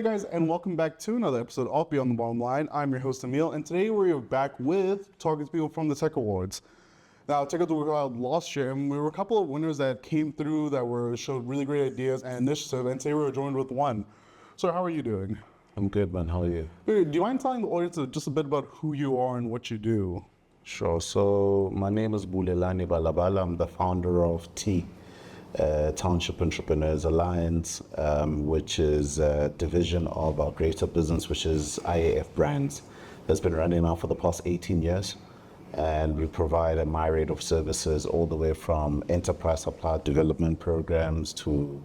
guys, and welcome back to another episode of Beyond the Bottom Line. I'm your host, Emil, and today we're back with talking to people from the Tech Awards. Now, Tech Awards were held last year, and we were a couple of winners that came through that showed really great ideas and initiative, and today we were joined with one. So how are you doing? I'm good, man. How are you? Do you mind telling the audience just a bit about who you are and what you do? Sure. So my name is Bulelani Balabala. I'm the founder of Township Entrepreneurs Alliance, which is a division of our greater business, which is IAF Brands, that's been running now for the past 18 years. And we provide a myriad of services all the way from enterprise supply development programs to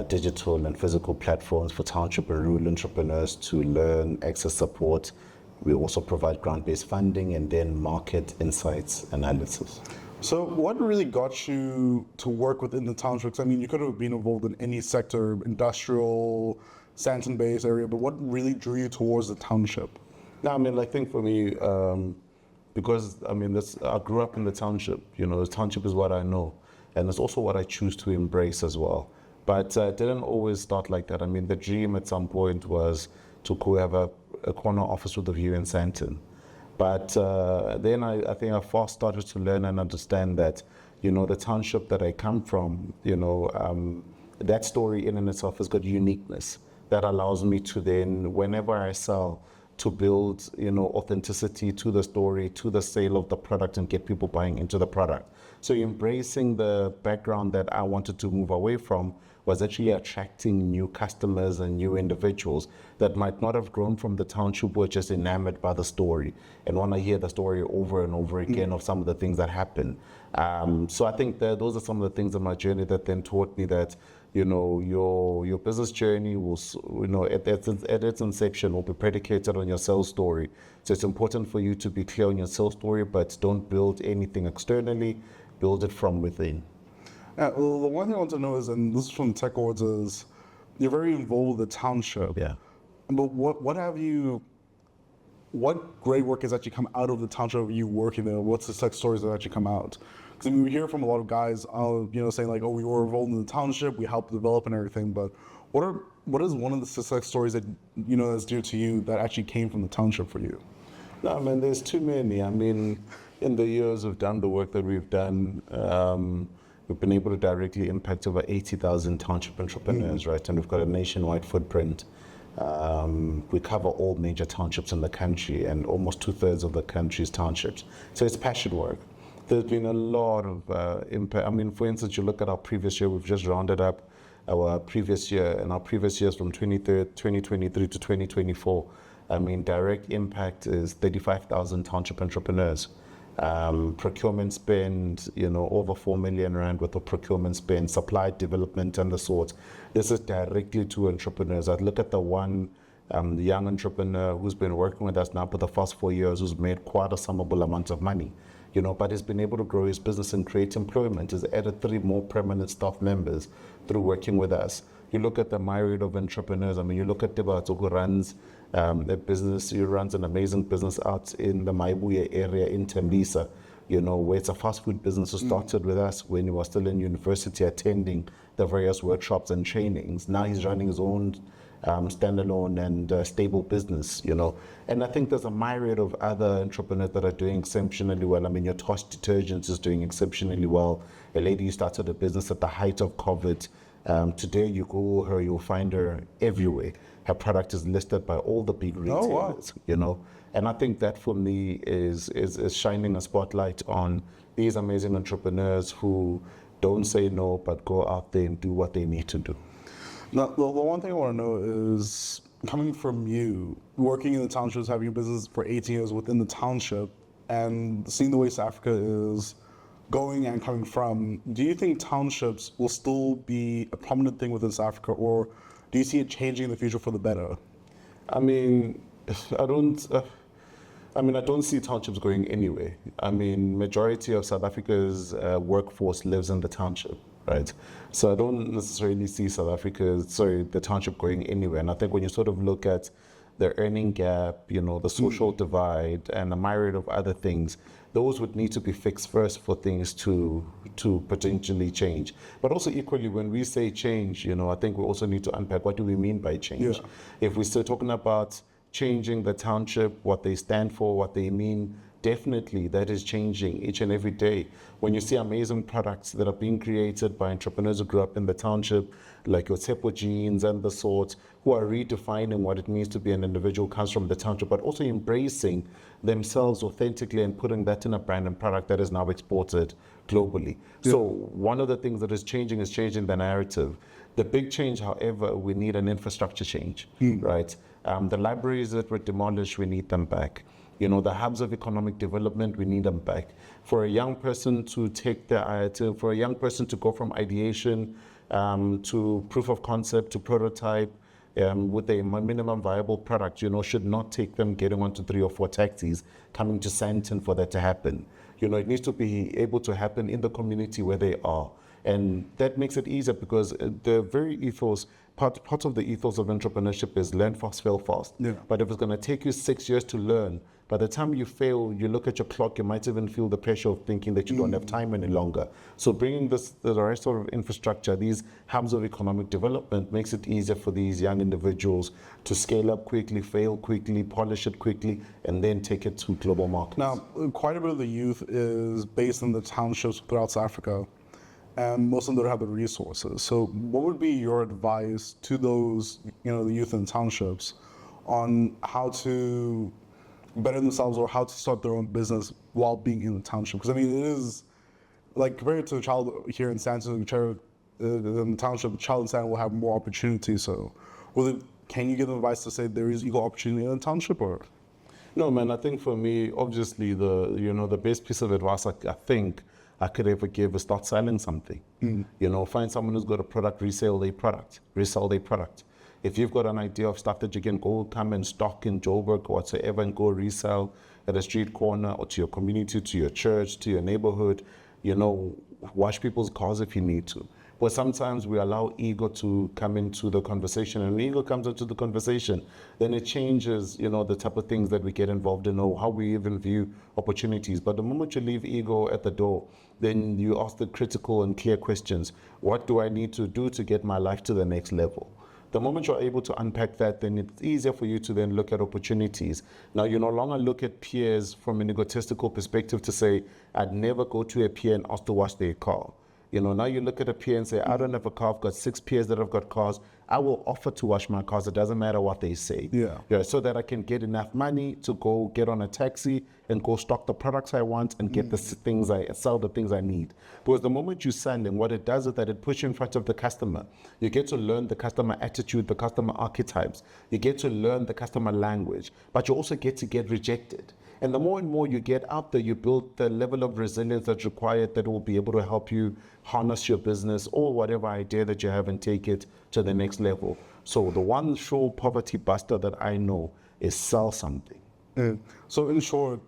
digital and physical platforms for township and rural entrepreneurs to learn, access support. We also provide grant-based funding and then market insights analysis. So what really got you to work within the townships? I mean, you could have been involved in any sector, industrial, Santon-based area, but what really drew you towards the township? No, I mean, I think for me, because, I mean, I grew up in the township. You know, the township is what I know, and it's also what I choose to embrace as well. But it didn't always start like that. I mean, the dream at some point was to have a corner office with a view in Santon. But then I think I first started to learn and understand that, you know, the township that I come from, you know, that story in and itself has got uniqueness that allows me to then, whenever I sell, to build, you know, authenticity to the story, to the sale of the product and get people buying into the product. So embracing the background that I wanted to move away from was actually attracting new customers and new individuals that might not have grown from the township, were just enamored by the story and want to hear the story over and over again of some of the things that happen. So I think that those are some of the things in my journey that then taught me that, you know, your business journey will, you know, at its inception will be predicated on your sales story. So it's important for you to be clear on your sales story, but don't build anything externally, build it from within. Well, the one thing I want to know is, and this is from Tech Awards, is you're very involved with the township. Yeah. But what great work has actually come out of the township of you working there? What's the success stories that actually come out? Because I mean, we hear from a lot of guys, you know, saying like, oh, we were involved in the township, we helped develop and everything. But what is one of the success stories that, you know, that's dear to you that actually came from the township for you? No, I mean, there's too many. I mean, in the years we've done the work that we've done, we've been able to directly impact over 80,000 township entrepreneurs, right? And we've got a nationwide footprint. We cover all major townships in the country, and almost 2/3 of the country's townships. So it's passion work. There's been a lot of impact. I mean, for instance, you look at our previous year, we've just rounded up our previous year, and our previous years from 2023 to 2024. I mean, direct impact is 35,000 township entrepreneurs. Procurement spend, you know, over 4 million rand worth of procurement spend, supply development and the sort. This is directly to entrepreneurs. I look at the one the young entrepreneur who's been working with us now for the first 4 years, who's made quite a summable amount of money, you know, but has been able to grow his business and create employment. Has added 3 more permanent staff members through working with us. You look at the myriad of entrepreneurs. I mean, you look at Tibato, who runs a business. He runs an amazing business out in the Maibuya area in Tembisa, you know, where it's a fast food business who started with us when he was still in university, attending the various workshops and trainings. Now he's running his own standalone and stable business, you know. And I think there's a myriad of other entrepreneurs that are doing exceptionally well. I mean, your Tosh Detergents is doing exceptionally well. A lady who started a business at the height of COVID. Today you Google her, you'll find her everywhere. Her product is listed by all the big retailers, you know. And I think that for me is shining a spotlight on these amazing entrepreneurs who don't say no, but go out there and do what they need to do. Now, the one thing I want to know is, coming from you, working in the townships, having a business for 18 years within the township, and seeing the way South Africa is going and coming from, do you think townships will still be a prominent thing within South Africa, or do you see it changing in the future for the better? I mean, I don't see townships going anywhere. I mean, majority of South Africa's workforce lives in the township, right? So I don't necessarily see the township going anywhere. And I think when you sort of look at the earning gap, you know, the social divide and a myriad of other things, those would need to be fixed first for things to potentially change. But also equally, when we say change, I think we also need to unpack what do we mean by change. Yeah. If we're still talking about changing the township, what they stand for, what they mean, definitely that is changing each and every day. When you see amazing products that are being created by entrepreneurs who grew up in the township, like your Tepo Jeans and the sorts, who are redefining what it means to be an individual who comes from the township, but also embracing themselves authentically and putting that in a brand and product that is now exported globally. Yeah. So one of the things that is changing the narrative. The big change, however, we need an infrastructure change, right? The libraries that were demolished, we need them back. The hubs of economic development, we need them back. For a young person to for a young person to go from ideation to proof of concept to prototype with a minimum viable product, should not take them getting onto 3 or 4 taxis coming to Sandton for that to happen. It needs to be able to happen in the community where they are. And that makes it easier because the very ethos, part of the ethos of entrepreneurship is learn fast, fail fast. Yeah. But if it's going to take you 6 years to learn, by the time you fail, you look at your clock, you might even feel the pressure of thinking that you don't have time any longer. So bringing the right sort of infrastructure, these hubs of economic development, makes it easier for these young individuals to scale up quickly, fail quickly, polish it quickly, and then take it to global markets. Now, quite a bit of the youth is based in the townships throughout South Africa, and most of them don't have the resources. So what would be your advice to those, the youth in townships on how to better themselves or how to start their own business while being in the township? Because, it is, like, compared to a child here in Sandton, in the township, a child in Sandton will have more opportunities. So can you give them advice to say there is equal opportunity in the township, or? No, man, I think for me, obviously, the best piece of advice I think I could ever give is start selling something. Find someone who's got a product, resell their product. If you've got an idea of stuff that you can go come and stock in Joburg or whatsoever and go resell at a street corner or to your community, to your church, to your neighborhood, wash people's cars if you need to. But sometimes we allow ego to come into the conversation, and when ego comes into the conversation, then it changes, the type of things that we get involved in or how we even view opportunities. But the moment you leave ego at the door, then you ask the critical and clear questions. What do I need to do to get my life to the next level? The moment you're able to unpack that, then it's easier for you to then look at opportunities. Now, you no longer look at peers from an egotistical perspective to say, I'd never go to a peer and ask to wash their car. Now you look at a peer and say, I don't have a car, I've got 6 peers that have got cars. I will offer to wash my cars. It doesn't matter what they say. Yeah, so that I can get enough money to go get on a taxi and go stock the products I want and get sell the things I need. Because the moment you sell them, what it does is that it puts you in front of the customer. You get to learn the customer attitude, the customer archetypes. You get to learn the customer language, but you also get to get rejected. And the more and more you get out there, you build the level of resilience that's required that will be able to help you harness your business or whatever idea that you have and take it to the next level. So the one sure poverty buster that I know is sell something. So in short,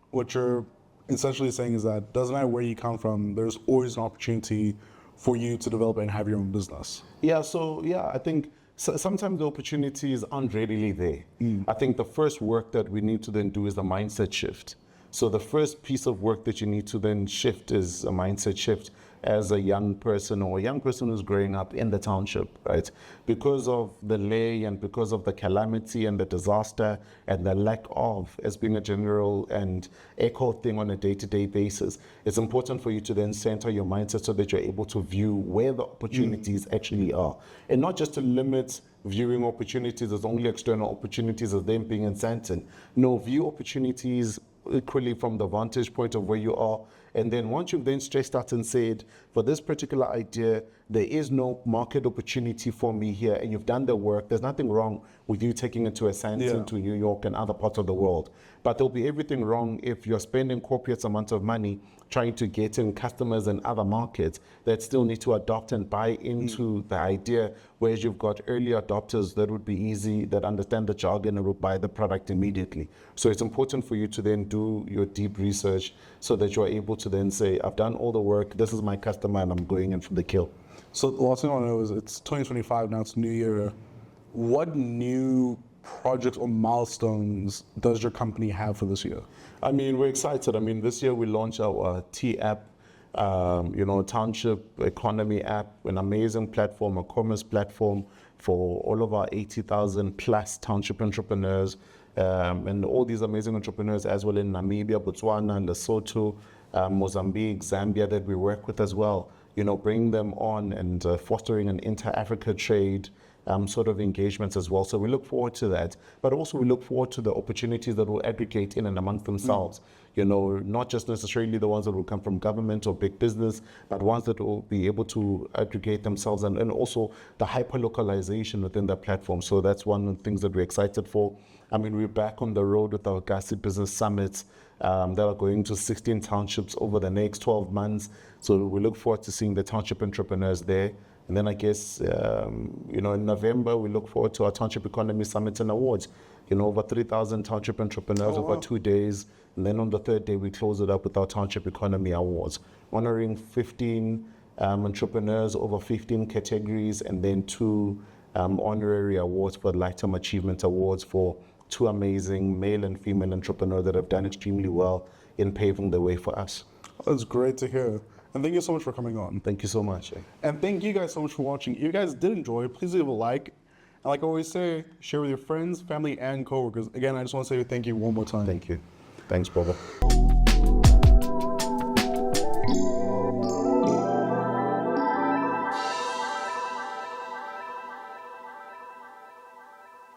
what you're essentially saying is that doesn't matter where you come from, there's always an opportunity for you to develop and have your own business. Yeah, I think sometimes the opportunities aren't readily there. I think the first work that we need to then do is a mindset shift. So the first piece of work that you need to then shift is a mindset shift as a young person or a young person who's growing up in the township, right? Because of the lay and because of the calamity and the disaster and the lack of, as being a general and echo thing on a day-to-day basis, it's important for you to then center your mindset so that you're able to view where the opportunities actually are. And not just to limit viewing opportunities as only external opportunities as them being in Sandton. No, view opportunities equally from the vantage point of where you are. And then once you've then stressed out and said, for this particular idea, there is no market opportunity for me here, and you've done the work, there's nothing wrong with you taking it to a Sandton, to New York and other parts of the world. But there'll be everything wrong if you're spending copious amounts of money trying to get in customers in other markets that still need to adopt and buy into the idea, whereas you've got early adopters that would be easy, that understand the jargon and will buy the product immediately. So it's important for you to then do your deep research so that you're able to then say, I've done all the work, this is my customer, and I'm going in from the kill. So the last thing I want to know is it's 2025 now, it's New Year. What new projects or milestones does your company have for this year? I mean, we're excited. I mean, this year we launched our T app, Township Economy app, an amazing platform, a commerce platform for all of our 80,000 plus township entrepreneurs, and all these amazing entrepreneurs as well in Namibia, Botswana, and Lesotho, Mozambique, Zambia that we work with as well. Bringing them on and fostering an inter-Africa trade sort of engagements as well. So we look forward to that. But also we look forward to the opportunities that will aggregate in and amongst themselves. Not just necessarily the ones that will come from government or big business, but ones that will be able to aggregate themselves and also the hyper-localization within that platform. So that's one of the things that we're excited for. I mean, we're back on the road with our Gasi Business Summits that are going to 16 townships over the next 12 months. So we look forward to seeing the township entrepreneurs there. And then I guess, in November, we look forward to our Township Economy Summits and Awards. Over 3,000 township entrepreneurs over 2 days. And then on the third day, we close it up with our Township Economy Awards, honoring 15 entrepreneurs over 15 categories, and then 2 honorary awards for Lifetime Achievement Awards for 2 amazing male and female entrepreneurs that have done extremely well in paving the way for us. That's great to hear. And thank you so much for coming on. Thank you so much. And thank you guys so much for watching. If you guys did enjoy, please leave a like. And like I always say, share with your friends, family, and coworkers. Again, I just want to say thank you one more time. Thank you. Thanks, brother.